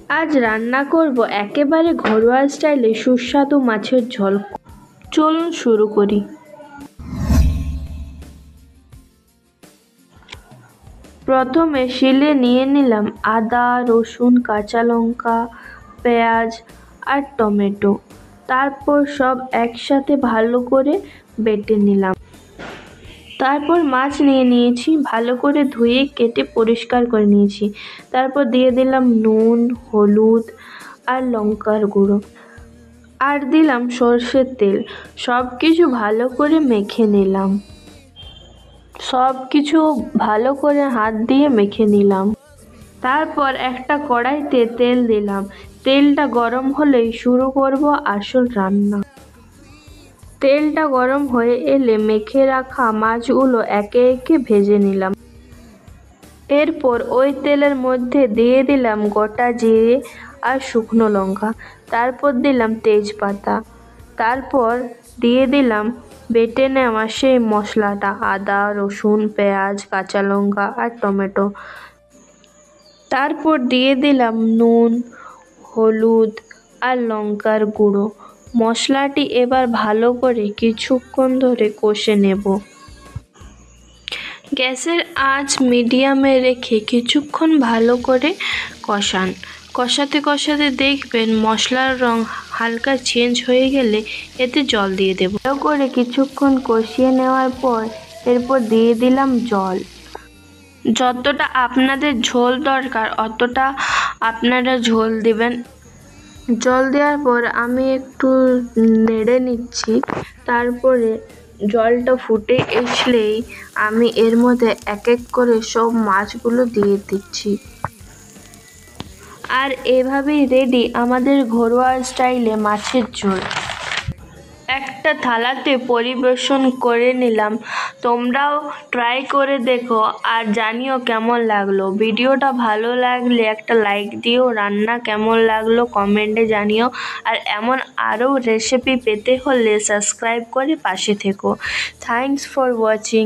আজ রান্না করব একেবারে ঘরোয়া স্টাইলে সুস্বাদু মাছের ঝোল। চলুন শুরু করি। প্রথমে শিলে নিয়ে নিলাম আদা, রসুন, কাঁচা লঙ্কা, পেঁয়াজ আর টমেটো। তারপর সব একসাথে ভালো করে বেটে নিলাম। তারপর মাছ নিয়ে নিয়েছি, ভালো করে ধুয়ে কেটে পরিষ্কার করে নিয়েছি। তারপর দিয়ে দিলাম নুন, হলুদ আর লঙ্কার গুঁড়ো, আর দিলাম সর্ষের তেল। সব কিছু ভালো করে মেখে নিলাম। হাত দিয়ে মেখে নিলাম। তারপর একটা কড়াইতে তেল দিলাম। তেলটা গরম হলেই শুরু করব আসল রান্না। তেলটা গরম হয়ে এলে মেখে রাখা মাছগুলো একে একে ভেজে নিলাম। এরপর ওই তেলের মধ্যে দিয়ে দিলাম গোটা জিরে আর শুকনো লঙ্কা। তারপর দিলাম তেজপাতা। তারপর দিয়ে দিলাম বেটে নেওয়া সেই মশলাটা, আদা, রসুন, পেঁয়াজ, কাঁচা লঙ্কা আর টমেটো। তারপর দিয়ে দিলাম নুন, হলুদ আর লঙ্কার গুঁড়ো। মশলাটি এবার ভালো করে কিছুক্ষণ ধরে কষে নেব। গ্যাসের আঁচ মিডিয়ামে রেখে কিছুক্ষণ ভালো করে কষান। কষাতে কষাতে দেখবেন মশলার রং হালকা চেঞ্জ হয়ে গেলে এতে জল দিয়ে দেব। ভালো করে কিছুক্ষণ কষিয়ে নেওয়ার পর এরপর দিয়ে দিলাম জল। যতটা আপনাদের ঝোল দরকার অতটা আপনারা ঝোল দেবেন। জল দেওয়ার পর আমি একটু নেড়ে নিচ্ছি। তারপরে জলটা ফুটে আসলেই আমি এর মধ্যে এক এক করে সব মাছগুলো দিয়ে দিচ্ছি। আর এভাবেই রেডি আমাদের ঘরোয়া স্টাইলে মাছের ঝোল। একটা থালাতে পরিবেশন করে নিলাম। তোমরাও ট্রাই করে দেখো আর জানিও কেমন লাগলো। ভিডিওটা ভালো লাগলে একটা লাইক দিও। রান্না কেমন লাগলো কমেন্টে জানিও। আর এমন আরও রেসিপি পেতে হলে সাবস্ক্রাইব করে পাশে থেকো। Thanks for watching.